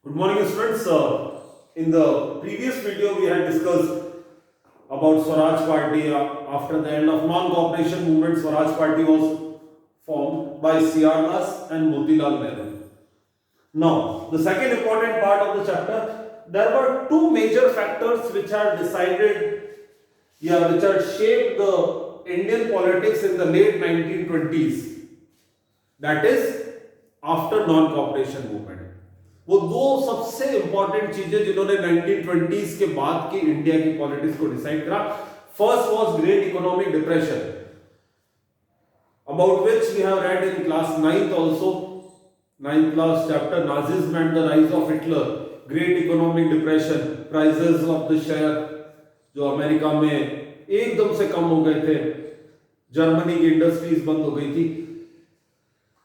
Good morning, students. In the previous video, we had discussed about Swaraj Party. After the end of non-cooperation movement, Swaraj Party was formed by C.R. Das and Motilal Nehru. Now, the second important part of the chapter, there were two major factors which had which had shaped the Indian politics in the late 1920s. That is, after non cooperation movement. वो दो सबसे important चीजें जिन्होंने 1920s के बाद की India की politics को डिसाइड करा। First was great economic depression, about which we have read in class 9th also, 9th class chapter Nazism and the rise of Hitler. Great economic depression, prices of the share जो America में एकदम से कम हो गए थे, Germany की industries बंद हो गई थी,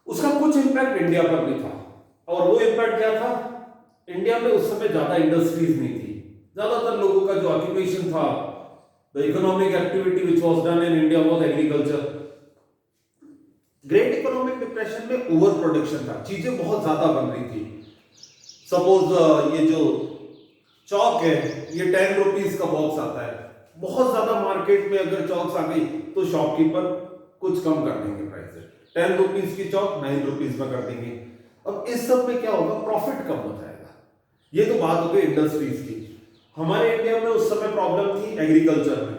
उसका कुछ इंपैक्ट इंडिया पर भी था। और वो इंपैक्ट क्या था? इंडिया में उस समय ज्यादा इंडस्ट्रीज नहीं थी, ज्यादातर लोगों का जो ऑक्यूपेशन था, the economic activity which was done in India was agriculture. Great economic depression में ओवर प्रोडक्शन था, चीजें बहुत ज्यादा बन रही थी। सपोज ये जो चौक है, ये 10 रुपीज का बॉक्स आता है, बहुत ज्यादा मार्केट में अगर चौक्स आ गई तो शॉपकीपर कुछ कम कर देंगे प्राइसेस। 10 रुपीज की चौक 9 रुपीज में कर देंगे। अब इस सब में क्या होगा? प्रॉफिट कम हो जाएगा। ये तो बात हो गई इंडस्ट्रीज की। हमारे इंडिया में उस समय प्रॉब्लम थी एग्रीकल्चर में,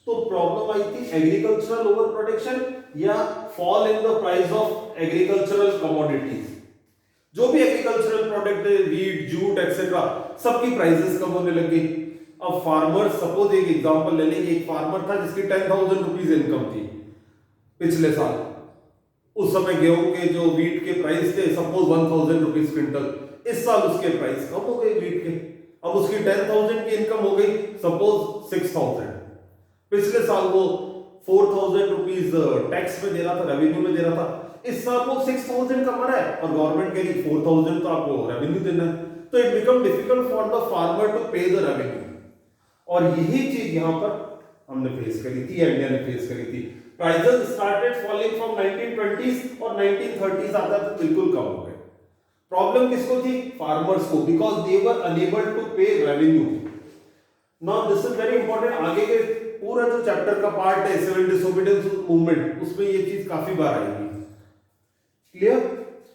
तो प्रॉब्लम आई थी एग्रीकल्चरल ओवर प्रोडक्शन या fall in the price of agricultural commodities. जो भी एग्रीकल्चरल प्रोडक्ट है, वीट, जूट एक्सेट्रा, सबकी प्राइसेस कम होने लगी। अब फार्मर, सपोज एक एग्जांपल ले लेंगे, एक फार्मर था जिसकी 10,000 रुपीज इनकम थी पिछले साल। उस समय गेहूं के जो वीट के प्राइस थे सपोज 1,000 रुपीज क्विंटल, इस साल उसके प्राइस कम हो गए वीट के। अब उसकी 10,000 की इनकम हो गई सपोज 6,000। पिछले साल वो 4,000 रुपीज टैक्स में दे रहा था, रेवेन्यू में दे रहा था, इस साल वो 6,000 कमा रहा है और गवर्नमेंट कह रही 4,000 तो आपको रेवेन्यू देना है। तो it become difficult for the farmer to pay the revenue. और यही चीज यहां पर हमने फेस करी थी, इंडिया ने फेस करी थी। Prices started falling from 1920s और 1930s आता तो बिल्कुल कम हो गए। प्रॉब्लम किसको थी? फार्मर्स को, because they were unable to pay revenue. Now this is very important. आगे के पूरा जो चैप्टर का पार्ट है सिविल डिसोबीडियंस मूवमेंट, उसमें ये चीज काफी बार आएगी। क्लियर?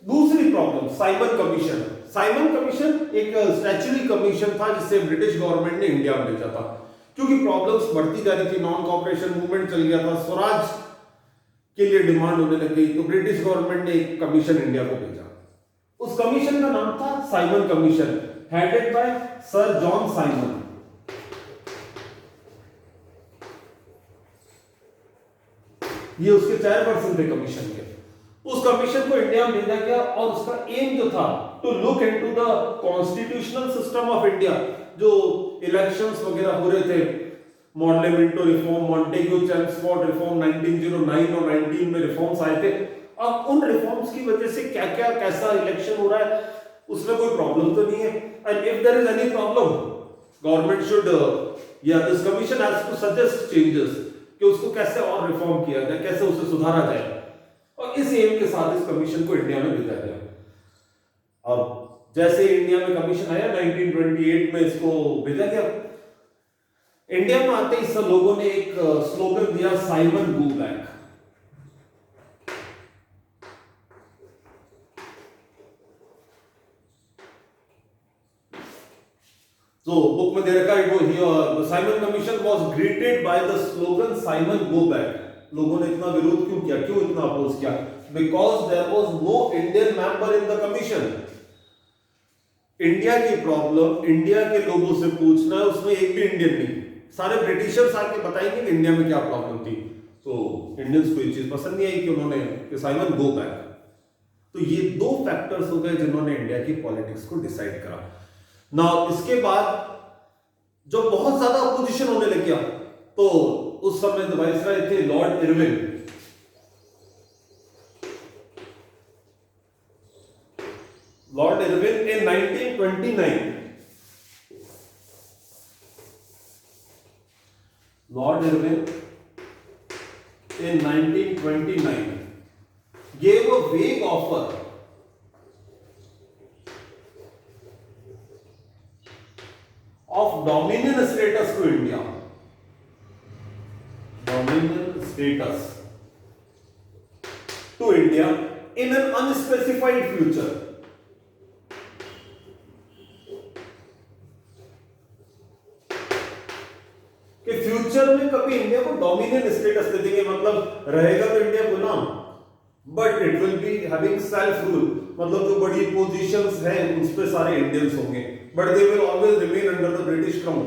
दूसरी problem Simon commission. Simon commission एक स्टैच्यूटरी कमीशन था जिससे ब्रिटिश गवर्नमेंट ने इंडिया में भेजा था, क्योंकि प्रॉब्लम्स बढ़ती जा रही थी, नॉन कॉपरेशन मूवमेंट चल गया था, स्वराज के लिए डिमांड होने लग गई, तो ब्रिटिश गवर्नमेंट ने एक कमीशन इंडिया को भेजा। उस कमीशन का नाम था Simon commission, headed by sir John Simon. ये उसके चेयरपर्सन थे कमीशन के। उस कमीशन को इंडिया में भेजा गया और उसका एम जो था to look into the constitutional system of India. जो इलेक्शंस वगैरह हो रहे थे, Morley Minto reform, Montagu Chelmsford reform 1909 और 19 में रिफॉर्म्स आए थे। अब उन रिफॉर्म्स की वजह से क्या क्या कैसा इलेक्शन हो रहा है, उसमें कोई प्रॉब्लम तो नहीं है। And if there is any problem, government should या this commission has to suggest changes कि उसको कैसे और रिफॉर्म किया जाए, कैसे उसे सुधारा जाए। और इस एम के साथ इस कमीशन को इंडिया में भेजा गया। अब जैसे इंडिया में कमीशन आया 1928 में, इसको भेजा गया। इंडिया में आते ही सब लोगों ने एक स्लोगन दिया, साइमन गो बैक। तो बुक में दे रखा है वो, Simon commission was greeted by the slogan Simon go back. लोगों ने इतना विरोध क्यों किया, क्यों इतना अपोज किया? Because there was no Indian member in the commission. India की प्रॉब्लम इंडिया के लोगों से पूछना है, उसमें एक भी इंडियन नहीं। सारे ब्रिटिशर्स आके बताएंगे कि इंडिया में क्या प्रॉब्लम थी। तो इंडियंस को ये चीज पसंद नहीं आई कि उन्होंने कि साइमन गो बैक। तो ये दो फैक्टर्स हो गए जिन्होंने इंडिया की पॉलिटिक्स को डिसाइड करा। ना इसके बाद जब बहुत ज्यादा अपोजिशन होने लग गया, तो उस समय वाइसराय थे Lord Irwin. Lord Irwin in 1929, Lord Irwin in 1929 gave a vague offer of dominion status to India. Dominion status to India in an unspecified future. कि फ्यूचर में कभी इंडिया को डोमिनियन स्टेटस दे देंगे, मतलब रहेगा तो India Ghulam, but it will be having self rule, मतलब जो बड़ी पोजीशंस हैं उस पे सारे इंडियंस होंगे, but they will always remain under the British crown.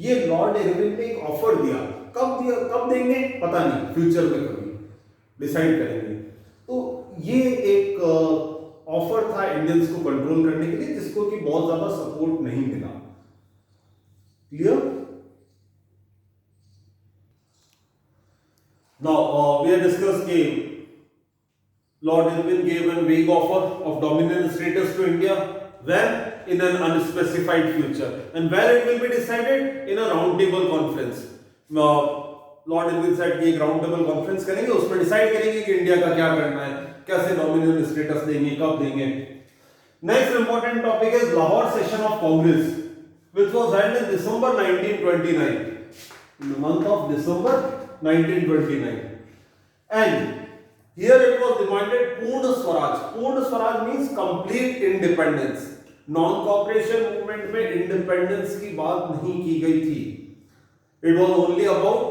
ये लॉर्ड इरविन ने एक ऑफर दिया, कब देंगे पता नहीं, फ्यूचर में कभी डिसाइड करेंगे। तो ये एक ऑफर था इंडियंस को कंट्रोल करने के लिए, जिसको कि बहुत ज्यादा सपोर्ट नहीं मिला। Clear? Now we have discussed that Lord Irwin gave a vague offer of dominion status to India when in an unspecified future, and where it will be decided in a round table conference. Lord Irwin said कि एक round table conference करेंगे, उसमें decide करेंगे कि India का क्या करना है, कैसे डोमिनियन स्टेटस देंगे, कब देंगे। Next important topic is Lahore session of Congress which was held in December 1929, in the month of December 1929, and here it was demanded Purna Swaraj. Purna Swaraj means complete independence. Non cooperation movement में independence की बात नहीं की गई थी, it was only about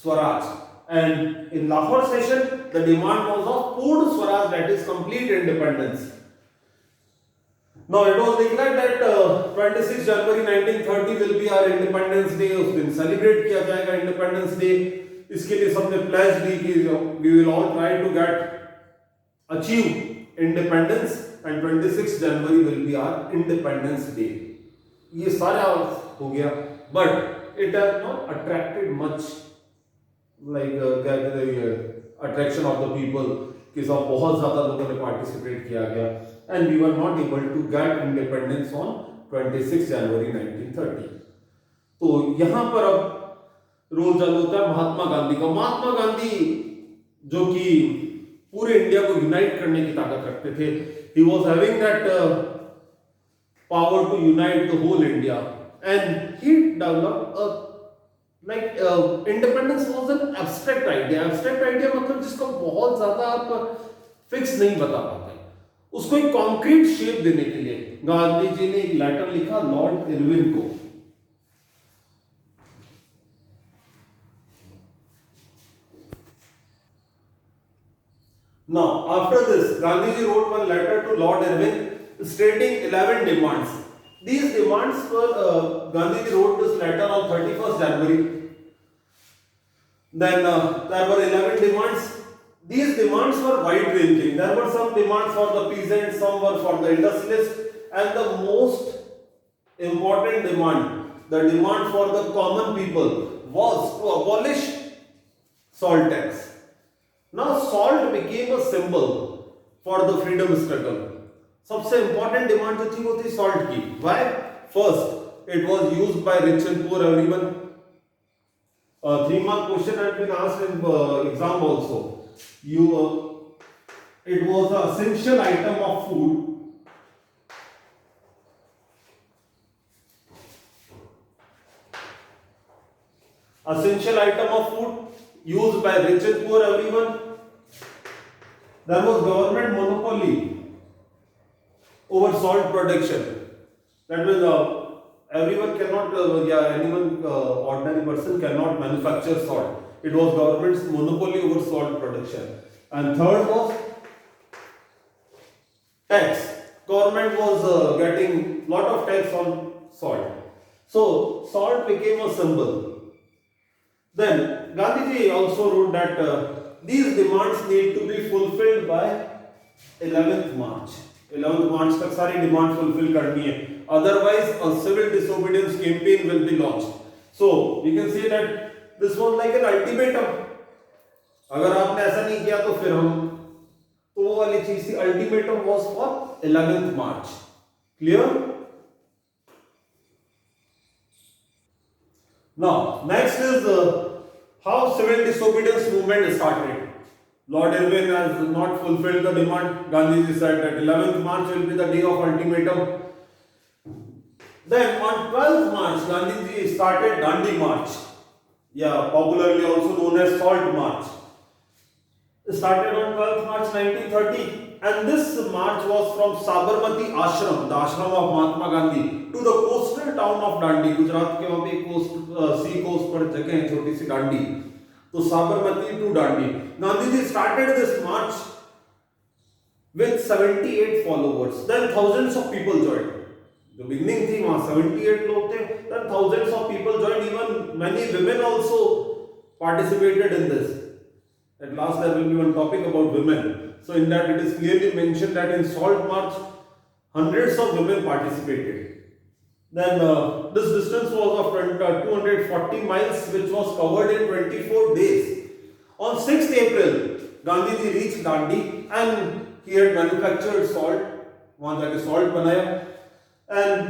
Swaraj, and in Lahore session the demand was of Purna Swaraj, that is complete independence. Now it was declared that 26 January 1930 will be our Independence Day. उस दिन celebrate किया जाएगा इंडिपेंडेंस डे. इसके लिए सबने प्लेज दी कि we will all try to achieve independence, and 26 January will be our Independence Day. ये सारा हो गया, but it has not attracted much attraction of the people, कि सब बहुत ज्यादा लोगों ने पार्टिसिपेट किया गया, and we were not able to get independence on 26 January 1930. तो यहां पर अब रोल चालू होता है महात्मा गांधी का. महात्मा गांधी जो कि पूरे इंडिया को यूनाइट करने की ताकत रखते थे, he was having that power to unite the whole India, and he developed independence was an abstract idea. Abstract idea मतलब जिसको बहुत ज्यादा आप फिक्स नहीं बता पाते, उसको एक कॉन्क्रीट शेप देने के लिए गांधी जी ने एक लेटर लिखा लॉर्ड इरविन को. Now after this, Gandhiji wrote one letter to Lord Irwin stating 11 demands. These demands were Gandhiji wrote this letter on 31st January. Then there were 11 demands. These demands were wide-ranging. There were some demands for the peasants, some were for the industrialists, and the most important demand, the demand for the common people, was to abolish salt tax. Now salt became a symbol for the freedom struggle. सबसे important demand जो थी वो थी salt की. Why? First, it was used by rich and poor, everyone. 3-mark question had been asked in exam also. It was an essential item of food. Essential item of food used by rich and poor, everyone. There was government monopoly over salt production. That means everyone cannot, anyone, ordinary person cannot manufacture salt. It was government's monopoly over salt production. And third was tax. Government was getting lot of tax on salt. So salt became a symbol. Then Gandhiji also wrote that these demands need to be fulfilled by 11th March. 11th March तक सारी demand fulfil करनी है, otherwise a civil disobedience campaign will be launched. So we can say that this was like an ultimatum. अगर आपने ऐसा नहीं किया तो फिर हम, तो वो वाली चीज थी. ultimatum was for 11th March. Clear? Now next is how civil disobedience movement started. Lord Irwin has not fulfilled the demand. Gandhiji said that 11th March will be the day of ultimatum. Then on 12th March, Gandhiji started Dandi March, yeah, popularly also known as Salt March. It started on 12th March 1930, and this march was from Sabarmati Ashram, the ashram of Mahatma Gandhi, to the coastal town of Dandi. Gujarat के वहाँ पे coast सी coast पर जगह है छोटी सी डांडी, तो Sabarmati to Dandi. Gandhiji started this march with 78 followers. Then thousands of people joined. The beginning थी वहाँ 78 लोग थे. Then thousands of people joined. Even many women also participated in this. At last there will be one topic about women. So in that it is clearly mentioned that in Salt March hundreds of women participated. Then this distance was of 240 miles, which was covered in 24 days. On 6th April, Gandhiji reached Dandi and he had manufactured salt. वहाँ जाके salt बनाया. And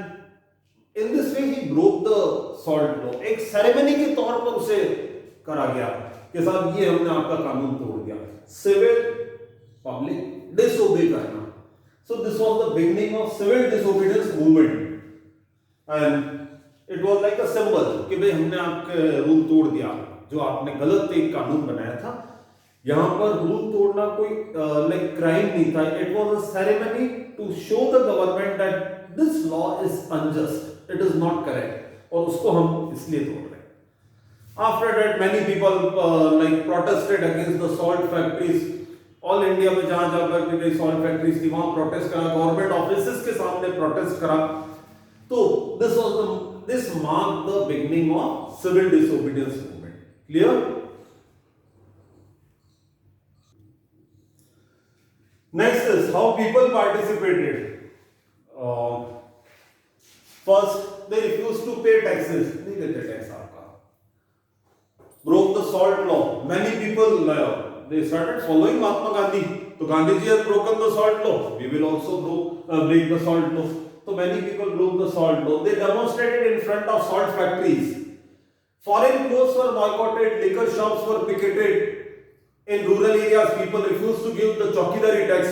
in this way he broke the salt law. एक ceremony के तौर पर उसे करा गया कि साहब ये हमने आपका कानून तोड़ दिया. Civil public disobey करना. So this was the beginning of civil disobedience movement, and it was like a symbol कि भाई हमने आपके रूल तोड़ दिया, जो आपने गलत एक कानून बनाया था. यहाँ पर रूल तोड़ना कोई लाइक क्राइम नहीं था. It was a ceremony to show the government that this law is unjust, it is not correct, और उसको हम इसलिए तोड़ रहे हैं. After that, many people like protested against the salt factories. All India में जहाँ जहाँ पर भी salt factories थी वहाँ protest करा, government offices के सामने protest करा. तो this marked the beginning of civil disobedience movement. Clear? Next is how people participated. First, they refused to pay taxes. नहीं देते टैक्स आपका. Broke the salt law. Many people they started following Mahatma Gandhi. So Gandhiji has broken the salt law. We will also break the salt law. So many people broke the salt law. They demonstrated in front of salt factories. Foreign clothes were boycotted. Liquor shops were picketed. In rural areas, people refused to give the चौकीदारी tax.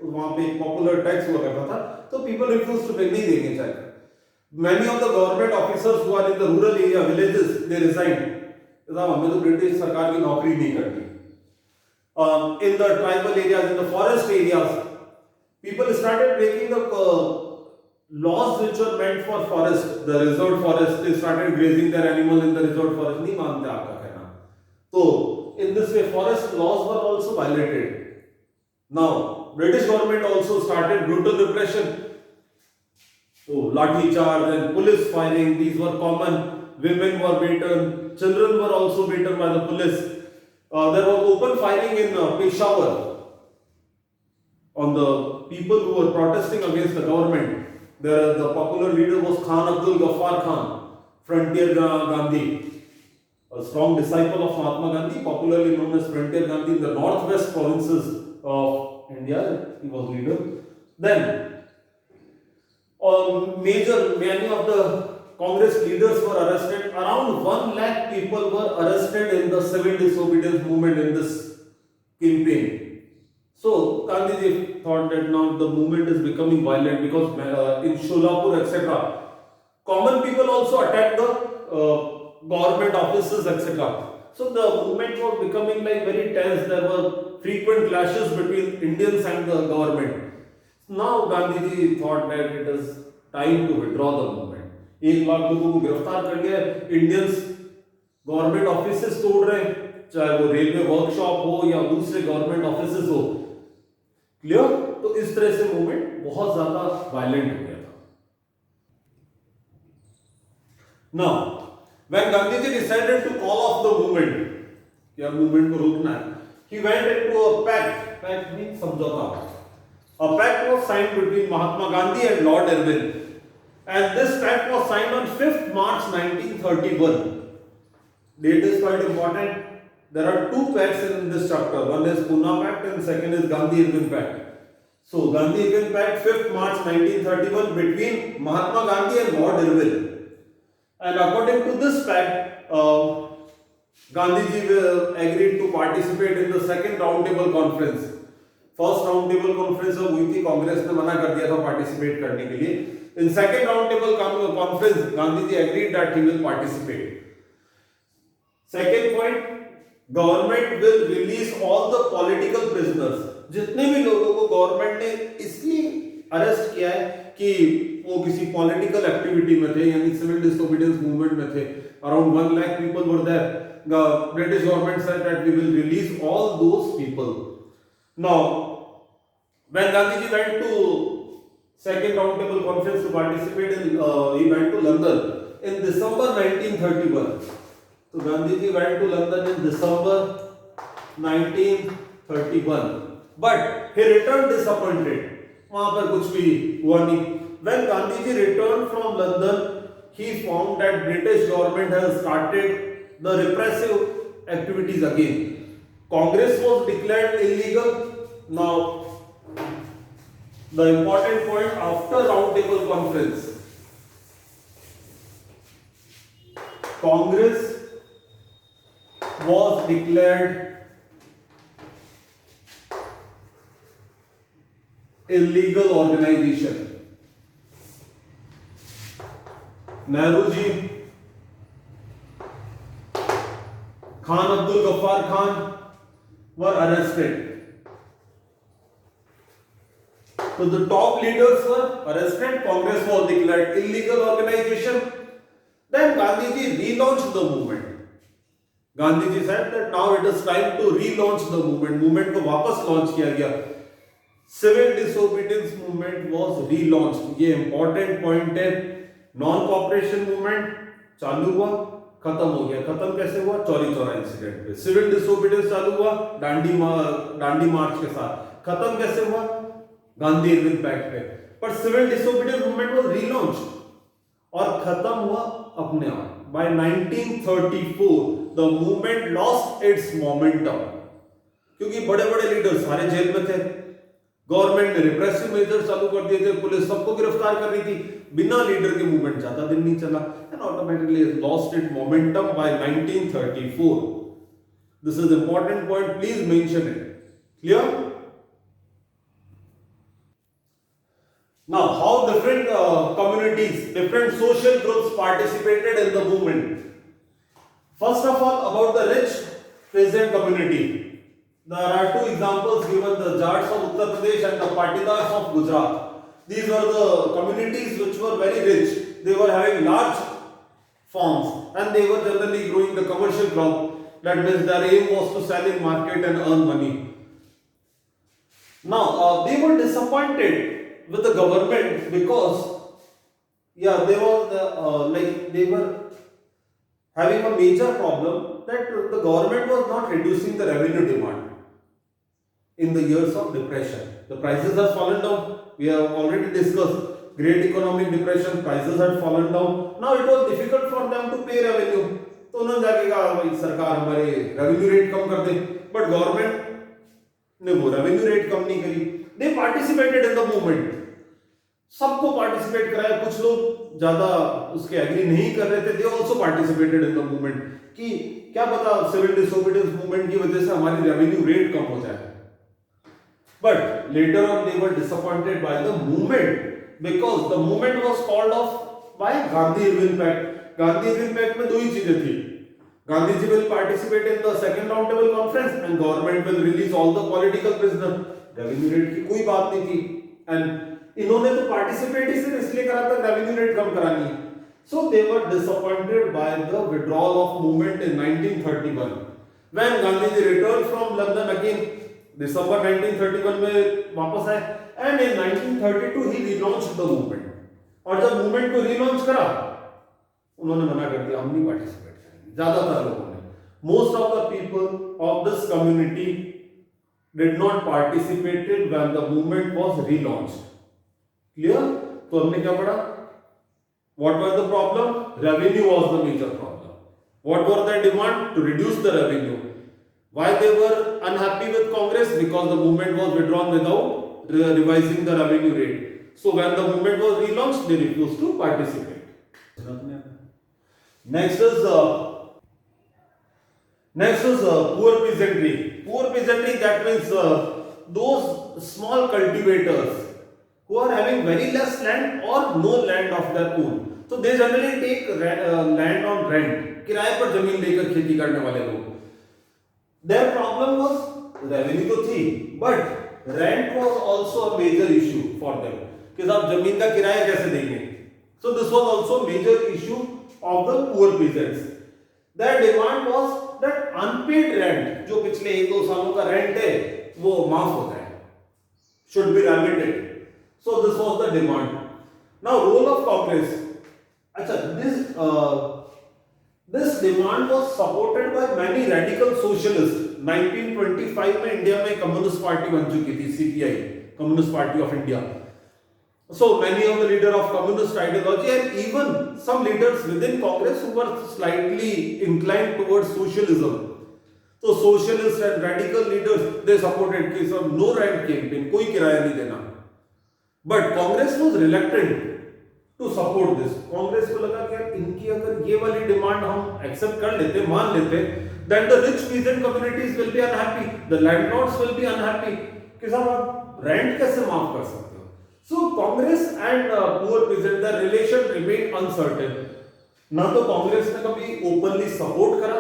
वहाँ पे एक popular tax हुआ करता था. So people refused to pay. नहीं देंगे चाहिए. Many of the government officers who are in the rural area villages, they resigned. साहब हमें तो ब्रिटिश सरकार की नौकरी नहीं करनी. In the tribal areas, in the forest areas, people started breaking the laws which were meant for forest, the reserved forest. They started grazing their animals in the reserved forest. नहीं मानते आपका कहना. तो in this way, forest laws were also violated. Now, British government also started brutal repression. So, lathi charge and police firing, these were common. Women were beaten, children were also beaten by the police. There was open firing in Peshawar on the people who were protesting against the government. The popular leader was Khan Abdul Ghaffar Khan, Frontier Gandhi, a strong disciple of Mahatma Gandhi, popularly known as Frontier Gandhi in the northwest provinces of India. He was leader. Then, many of the Congress leaders were arrested. Around 1 lakh people were arrested in the civil disobedience movement in this campaign. So Gandhiji thought that now the movement is becoming violent because in Sholapur, etc., common people also attacked the government offices, etc. So the movement was becoming like very tense. There were frequent clashes between Indians and the government. Now Gandhiji thought that it is time to withdraw the movement. 1 lakh लोगों को गिरफ्तार कर लिया. Indians government offices तोड़ रहे हैं, चाहे वो रेलवे वर्कशॉप हो या दूसरे गवर्नमेंट ऑफिसेस हो. क्लियर? तो इस तरह से मूवमेंट बहुत ज्यादा वायलेंट हो गया था. Now when Gandhiji decided to call off the movement, या मूवमेंट को रोकना है, he went into a pact means समझौता. A pact was signed between Mahatma Gandhi and Lord Irwin, and this pact was signed on 5th March 1931. Date is quite important. There are 2 pacts in this chapter. One is Pune Pact and second is Gandhi-Irwin Pact. So Gandhi-Irwin Pact, 5th March 1931, between Mahatma Gandhi and Lord Irwin. And according to this pact, Gandhiji agreed to participate in the second roundtable conference. First round table conference जब हुई थी, कांग्रेस ने मना कर दिया था participate करने के लिए. In second roundtable conference, Gandhiji agreed that he will participate. Second point, government will release all the political prisoners. जितने भी लोगों को गवर्नमेंट ने इसलिए अरेस्ट किया है कि वो किसी पॉलिटिकल एक्टिविटी में थे, यानी सिविल डिसोबीडियंस मूवमेंट में थे, around 1 lakh people were there. The British government said that we will release all those people. Now, when Gandhiji went to second roundtable conference to participate in, he went to London in December 1931. So Gandhiji went to London in December 1931, but he returned disappointed. वहां पर कुछ भी हुआ नहीं. When Gandhiji returned from London, he found that British government has started the repressive activities again. Congress was declared illegal. Now, the important point after roundtable conference, Congress was declared illegal organization. Nehru ji, Khan Abdul Ghaffar Khan were arrested. So the top leaders were arrested. Congress was declared illegal organization. Then Gandhiji relaunched the movement. Gandhiji said that now it is time to relaunch the movement. Movement को वापस launch किया गया. Civil disobedience movement was relaunched. ये important point है. Non-cooperation movement चालू हुआ, खत्म हो गया. खत्म कैसे हुआ? चौरी चौरा इंसिडेंट पे. सिविल डिसोबीडियंस चालू हुआ दांडी मार्च के साथ. खत्म कैसे हुआ? गांधी इरविन पैक्ट पे. पर civil disobedience movement was relaunched और खत्म हुआ अपने आप. By 1934 the movement lost its momentum, क्योंकि बड़े बड़े लीडर सारे जेल में थे. गवर्नमेंट ने रिप्रेसिव मेजर्स चालू कर दिए थे. पुलिस सबको गिरफ्तार कर रही थी. बिना लीडर के मूवमेंट ज्यादा दिन नहीं चला and automatically lost it momentum by 1934. This is important point, please mention it. Clear? Now, how different communities, different social groups participated in the movement. First of all, about the rich peasant community. There are two examples given: the Jats of Uttar Pradesh and the Patidars of Gujarat. These were the communities which were very rich. They were having large farms and they were generally growing the commercial crop. That means their aim was to sell in market and earn money. Now, they were disappointed with the government because they were having a major problem that the government was not reducing the revenue demand in the years of depression. The prices have fallen down. We have already discussed great economic depression. Prices had fallen down. Now it was difficult for them to pay revenue. तो उन्होंने जाके कहा भाई सरकार हमारे revenue rate कम कर दे. But government ने वो रेवेन्यू रेट कम नहीं करी. They participated in the movement. सबको पार्टिसिपेट कराया. कुछ लोग ज्यादा उसके एग्री नहीं कर रहे थे. They also participated in the movement कि क्या पता सिविल डिसोबीडियंस मूवमेंट की वजह से हमारी रेवेन्यू रेट कम हो जाए. But later on they were disappointed by the movement because the movement was called off by Gandhi Irwin Pact. Gandhi Irwin Pact में दो ही चीजें थी. Gandhiji will participate in the second roundtable conference and government will release all the political prisoners. Revenue rate की कोई बात नहीं थी. And इन्होंने तो पार्टिसिपेट ही सिर्फ इसलिए करा था रेवेन्यू रेट कम करानी है. So they were disappointed by the withdrawal of movement in 1931. When Gandhiji returned from London again, December 1931 में वापस आए and in 1932 he relaunched the movement. और जब मूवमेंट को रिलॉन्च करा उन्होंने मना कर दिया, हम नहीं पार्टिसिपेट करेंगे. ज्यादातर लोगों ने, most of the people of this community did not participated when the movement was relaunched. Clear? तो हमने क्या पढ़ा? What was the problem? Revenue was the major problem. What were their demand? To reduce the revenue. Why they were unhappy with Congress? Because the movement was withdrawn without revising the revenue rate. So when the movement was relaunched, they refused to participate. Next is poor peasantry. Poor peasantry, that means those small cultivators who are having very less land or no land of their own. So they generally take land on rent, किराए पर जमीन लेकर खेती करने वाले लोग. Their problem was revenue तो थी, but rent was also a major issue for them. कि साहब जमीन का किराया कैसे देंगे? So this was also a major issue of the poor peasants. Their demand was that unpaid rent, जो पिछले 1-2 सालों का रेंट है, वो माफ हो जाए, should be remitted. So this was the demand. Now role of Congress. अच्छा, this demand was supported by many radical socialists. 1925 में इंडिया में कम्युनिस्ट पार्टी बन चुकी थी, CPI, communist party of India. So many of the leaders of communist ideology and even some leaders within Congress who were slightly inclined towards socialism. So socialists and radical leaders, they supported कि सब no rent campaign, कोई किराया नहीं देना. But Congress was reluctant to support this. Congress को लगा कि इनकी अगर ये वाली डिमांड हम एक्सेप्ट कर लेते, मान लेते, then the rich peasant communities will be unhappy, the landlords will be unhappy. कि साहब आप रेंट कैसे माफ कर सकते? So Congress and poor peasant, their relation remained uncertain. ना तो कांग्रेस ने कभी ओपनली सपोर्ट करा,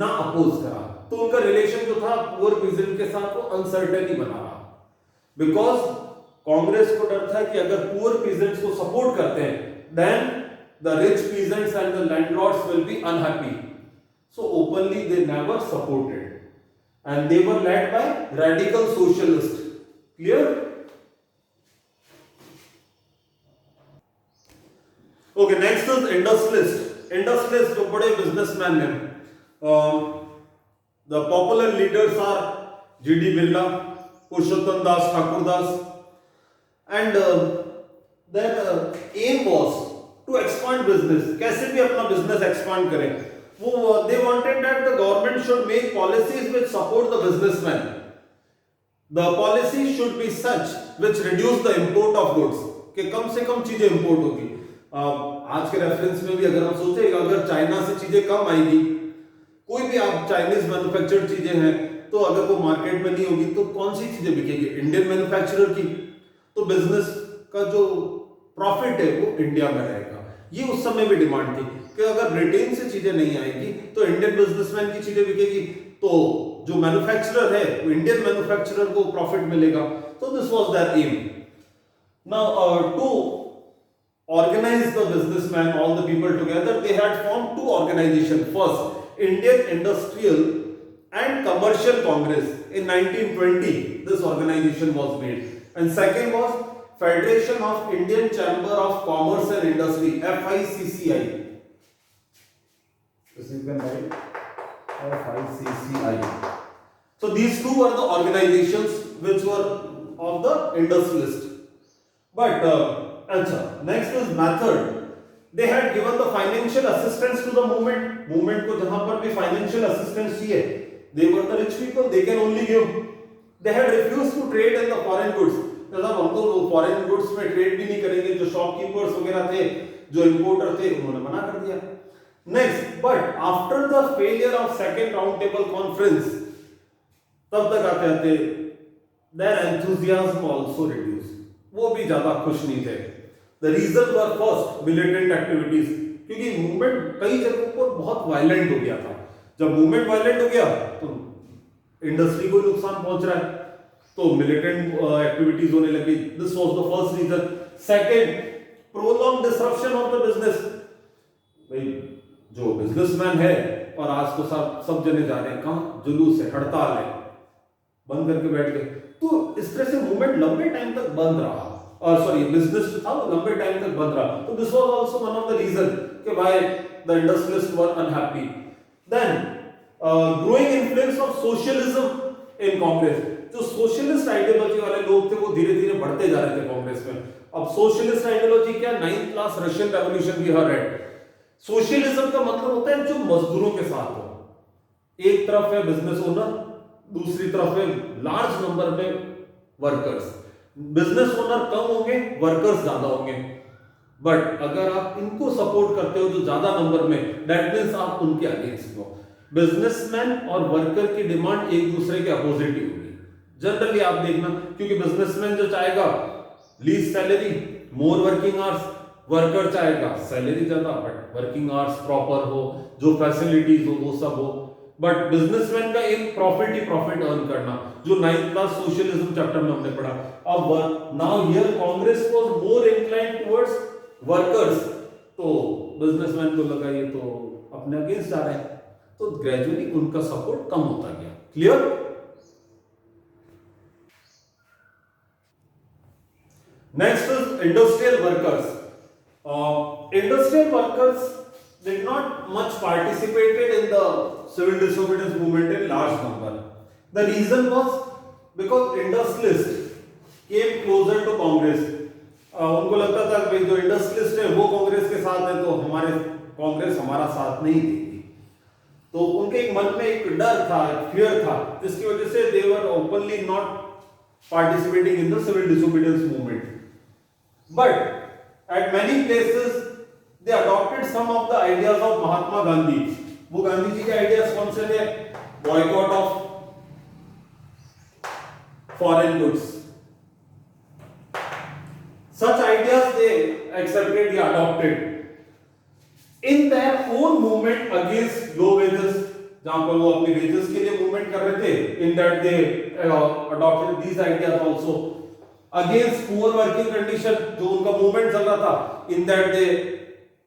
ना अपोज करा. तो उनका रिलेशन जो था पुअर पीजेंट के साथ वो अनसर्टेन ही बना रहा. बिकॉज कांग्रेस को डर था कि अगर पुअर पीजेंट्स को सपोर्ट करते हैं, then the rich peasants and the landlords will be unhappy. So openly they never supported and they were led by radical socialist. Clear? Okay, next is industrialist. Industrialist जो बड़े businessman हैं. The popular leaders are G.D. Birla, Purushottam Das, Thakur Das, and their aim was to expand business. कैसे भी अपना business expand करें. वो they wanted that the government should make policies which support the businessman. The policy should be such which reduce the import of goods. कि कम से कम चीजें import होगी. आज के रेफरेंस में भी अगर हम सोचें अगर चाइना से चीजें कम आएगी, कोई भी आप चाइनीज मैन्युफैक्चर्ड चीजें हैं, तो अगर वो मार्केट में नहीं होगी तो कौन सी चीजें बिकेगी? इंडियन मैन्युफैक्चरर की. तो बिजनेस का जो प्रॉफिट है वो इंडिया में रहेगा. ये उस समय भी डिमांड थी कि अगर ब्रिटेन से चीजें नहीं आएगी तो इंडियन बिजनेसमैन की चीजें बिकेगी, तो जो मैन्युफैक्चरर है वो इंडियन मैन्युफैक्चरर को प्रॉफिट मिलेगा. तो this was their aim. Now to organize the businessmen, all the people together, they had formed two organizations. First, Indian Industrial and Commercial Congress in 1920. This organization was made. And second was Federation of Indian Chamber of Commerce and Industry, FICCI. So you can write FICCI. So these two were the organizations which were of the industrialists. But next is method. They had given the financial assistance to the movement. Movement को जहां पर भी financial assistance चाहिए, they were the rich people, they can only give. They had refused to trade in the foreign goods. मतलब हम तो foreign goods में trade भी नहीं करेंगे. जो shopkeepers वगैरह थे, जो importer थे, उन्होंने मना कर दिया. Next, but after the failure of second round table conference, तब तक आते their enthusiasm also reduced. वो भी ज्यादा खुश नहीं थे. The reason were first militant activities, क्योंकि मूवमेंट कई जगहों पर बहुत वायलेंट हो गया था. जब मूवमेंट वायलेंट हो गया तो इंडस्ट्री को नुकसान पहुंच रहा है, तो मिलिटेंट एक्टिविटीज होने लगी. This was the first reason. Second, prolong disruption of the business. भाई जो बिजनेसमैन है, और आज तो सब जने जा रहे हैं कहां, जुलूस है, हड़ताल है, बंद करके बैठ गए. तो इस तरह से मूवमेंट लंबे टाइम तक बंद रहा, और सॉरी बिजनेस जो था वो लंबे टाइम तक बंद रहा. तो this was also one of the reason कि why the industrialist were unhappy. Then growing influence of socialism in Congress. जो सोशलिस्ट आइडियोलॉजी वाले लोग थे वो धीरे धीरे बढ़ते जा रहे थे कांग्रेस में. अब सोशलिस्ट आइडियोलॉजी क्या? 9th class Russian revolution we heard it. Socialism का मतलब होता है जो मजदूरों के साथ हो. एक तरफ है बिजनेस ओनर, दूसरी तरफ है लार्ज नंबर में वर्कर्स. बिजनेस ओनर कम होंगे, वर्कर्स ज्यादा होंगे. बट अगर आप इनको सपोर्ट करते हो जो ज्यादा नंबर में, दैट मींस आप उनके अगेंस्ट हो. बिजनेसमैन और वर्कर की डिमांड एक दूसरे के अपोजिट ही होगी जनरली. आप देखना, क्योंकि बिजनेसमैन जो चाहेगा लीस्ट सैलरी, मोर वर्किंग आवर्स, वर्कर चाहेगा सैलरी ज्यादा बट वर्किंग आवर्स प्रॉपर हो, जो फैसिलिटीज हो वो सब हो। बट बिजनेसमैन का एम प्रॉफिट ही प्रॉफिट अर्न करना, जो 9th क्लास सोशलिज्म चैप्टर में हमने पढ़ा। अब now here Congress was more inclined towards workers, तो बिजनेसमैन को लगा ये तो अपने अगेंस्ट जा रहा है, तो ग्रेजुअली उनका सपोर्ट कम होता गया। Clear? Next is industrial workers. Industrial workers did not much participated in the civil disobedience movement in large number. The reason was because industrialists came closer to Congress. उनको लगता था कि जो इंडस्ट्रियलिस्ट है वो कांग्रेस के साथ है, तो हमारे कांग्रेस हमारा साथ नहीं देगी। तो उनके एक मन में एक डर था, फियर था, जिसकी वजह से they were openly not participating in the civil disobedience movement. But at many places they adopted some of the ideas of Mahatma Gandhi. वो गांधी जी के आइडियाज कौन से थे? Boycott of foreign goods. Such ideas they accepted या adopted in their own movement against low wages, जहां पर वो अपने वेजेस के लिए मूवमेंट कर रहे थे। In that they adopted these ideas also against poor working condition, जो उनका मूवमेंट चल रहा था। In that they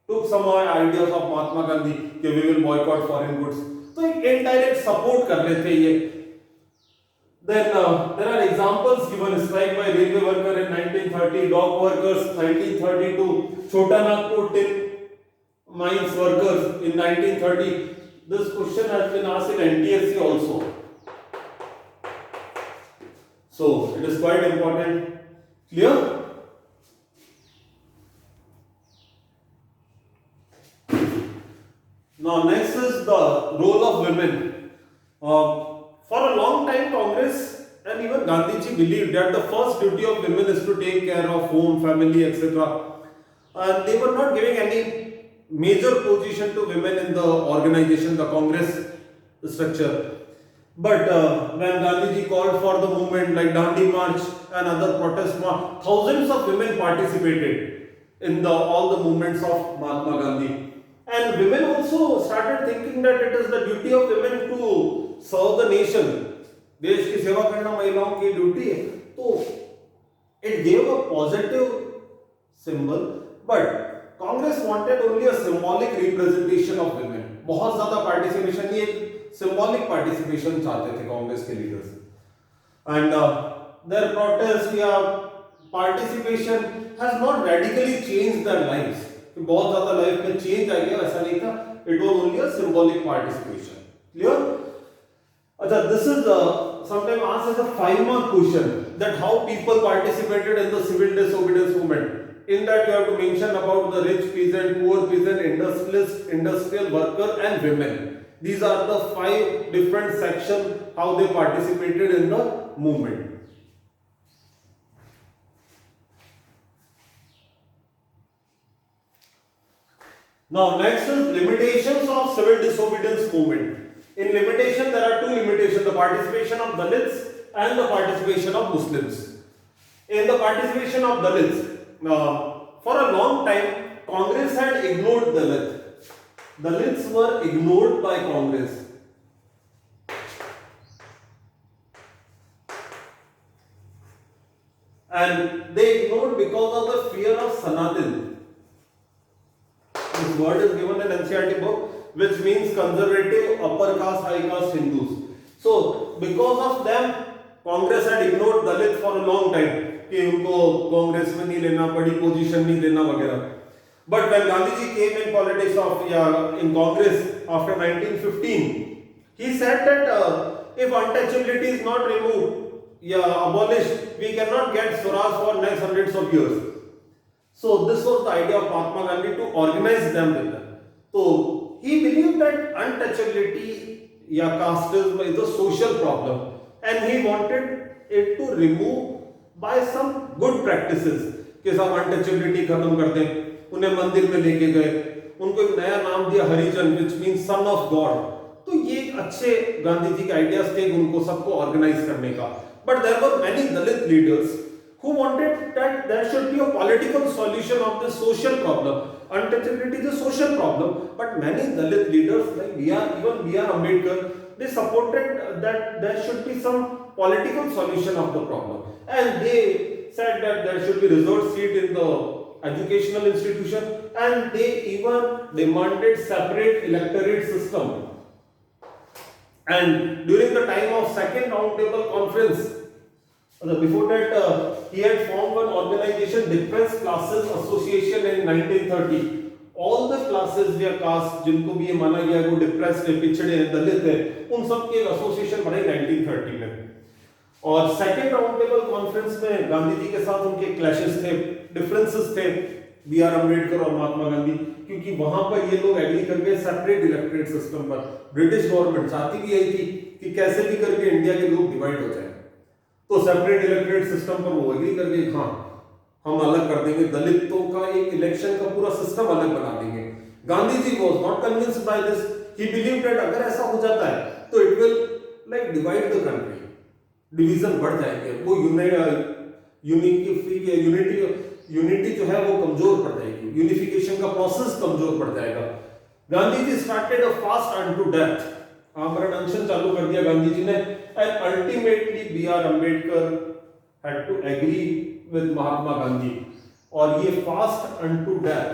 took some ideas of Mahatma Gandhi कि we will boycott foreign goods, तो एक indirect support कर रहे थे ये। Then there are examples given, strike by railway worker in 1930, dock workers 1932, Chota Nagpur tin mines workers in 1930. This question has been asked in NTSC also, so it is quite important. Clear? Now next is the role of women. For a long time Congress and even Gandhi ji believed that the first duty of women is to take care of home, family, etc. They were not giving any major position to women in the organization, the Congress structure. But when Gandhi ji called for the movement like Dandi March and other protest march, thousands of women participated in all the movements of Mahatma Gandhi. And women also started thinking that it is the duty of women to serve the nation. देश की सेवा करना महिलाओं की duty है, तो it gave a positive symbol, but Congress wanted only a symbolic representation of women. बहुत ज्यादा पार्टिसिपेशन नहीं, एक symbolic participation चाहते थे कांग्रेस के लीडर्स। And their protest या participation has not radically changed their lives. बहुत ज्यादा लाइफ में चेंज आ गया ऐसा नहीं था, it was only a symbolic participation. Clear? अच्छा, this is sometimes asked as a 5-mark question that how people participated in the civil disobedience movement. In that you have to mention about the rich peasant, poor peasant, industrialist, industrial worker and women. These are the 5 different sections how they participated in the movement. Now next is limitations of civil disobedience movement. In limitation there are 2 limitations: the participation of Dalits and the participation of Muslims. In the participation of Dalits, for a long time Congress had ignored Dalits. Dalits were ignored by Congress. And they ignored because of the fear of Sanatan. This word is given in NCERT book, which means conservative, upper caste, high caste Hindus. So because of them Congress had ignored Dalits for a long time कि उनको कांग्रेस में नहीं लेना, बड़ी position नहीं देना वगैरह। But when Gandhi ji came in politics in Congress after 1915, he said that if untouchability is not removed abolished, we cannot get Swaraj for next hundreds of years. So this was the idea of Mahatma Gandhi, to organize them with them. So he believed that untouchability casteism is a social problem, and he wanted it to remove by some good practices. कि सब untouchability खत्म कर दें, उन्हें मंदिर में लेके गए, उनको एक नया नाम दिया हरिजन, which means son of God. तो ये एक अच्छे गांधी जी के आइडियाज थे उनको सबको ऑर्गेनाइज करने का. But there were many Dalit leaders who wanted that there should be a political solution of the social problem. Untouchability is a social problem, but many Dalit leaders like even B.R. Ambedkar, they supported that there should be some political solution of the problem, and they said that there should be reserved seat in the educational institution, and they even demanded separate electorate system. And during the time of second roundtable conference, before that, he had formed one organization, Depressed Classes Association, in 1930. All the classes या caste जिनको भी ये माना गया है वो depressed है, पिछड़े हैं, दलित है, उन सब की एक एसोसिएशन बनी 1930 में. और सेकेंड राउंड टेबल कॉन्फ्रेंस में गांधी जी के साथ उनके क्लैशेस थे, डिफरेंसेस थे, बी आर अम्बेडकर और महात्मा गांधी, क्योंकि वहां पर ये लोग एग्री कर गए सेपरेट इलेक्टोरेट सिस्टम पर. ब्रिटिश गवर्नमेंट चाहती भी यही थी कि कैसे भी करके इंडिया के लोग डिवाइड हो जाए, तो सेपरेट इलेक्टोरेट सिस्टम पर वो एग्री कर गए. हाँ, हम अलग कर देंगे, दलितों का एक इलेक्शन का पूरा सिस्टम अलग बना देंगे. Gandhi ji was not convinced by this. He believed that अगर ऐसा हो जाता है तो it will like divide the country, division बढ़ जाएंगे, वो यूनिटी जो है वो कमजोर पड़ जाएगी, यूनिफिकेशन का प्रोसेस कमजोर पड़ जाएगा. Gandhi ji started a fast unto death. आमरण अनशन चालू कर दिया गांधी जी ने, and ultimately B R Ambedkar had to agree with Mahatma Gandhi, और ये fast unto death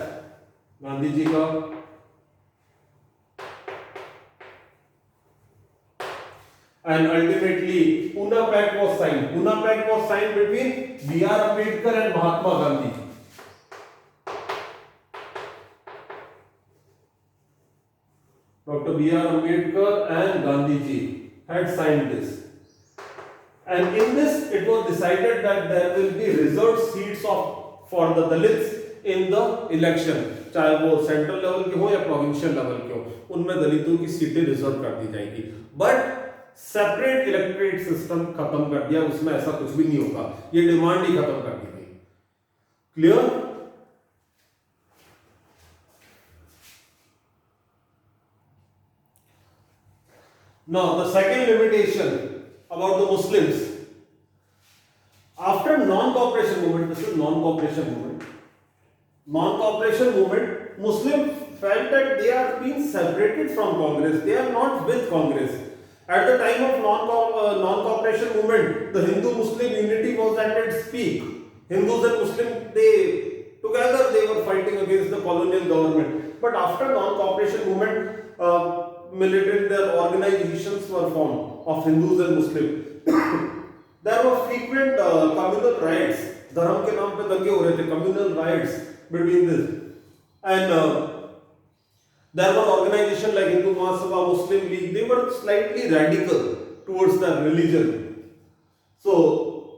Gandhi ji का and ultimately Pune Pact was signed. Pune Pact was signed between B.R. Ambedkar and Mahatma Gandhi. Dr. B.R. Ambedkar and Gandhi ji had signed this. And in this it was decided that there will be reserved seats for the Dalits in the election. चाहे वो central level के हो या provincial level के हो, उनमें दलितों की सीटें रिजर्व कर दी जाएगी. बट सेपरेट इलेक्टोरेट सिस्टम खत्म कर दिया, उसमें ऐसा कुछ भी नहीं होगा, ये डिमांड ही खत्म कर दी गई. Clear? Now the second limitation about the Muslims after non-cooperation movement. This is non-cooperation movement. Non-cooperation movement, Muslims felt that they are being separated from Congress, they are not with Congress. At the time of non-cooperation movement, the Hindu-Muslim unity was at its peak. Hindus and Muslims, they were fighting against the colonial government. But after non-cooperation movement, militant their organizations were formed of Hindus and Muslims. There were frequent communal riots. धर्म के नाम पे दंगे हो रहे थे, communal riots between this. And there were organizations like Hindu Mahasabha, Muslim League. They were slightly radical towards their religion. So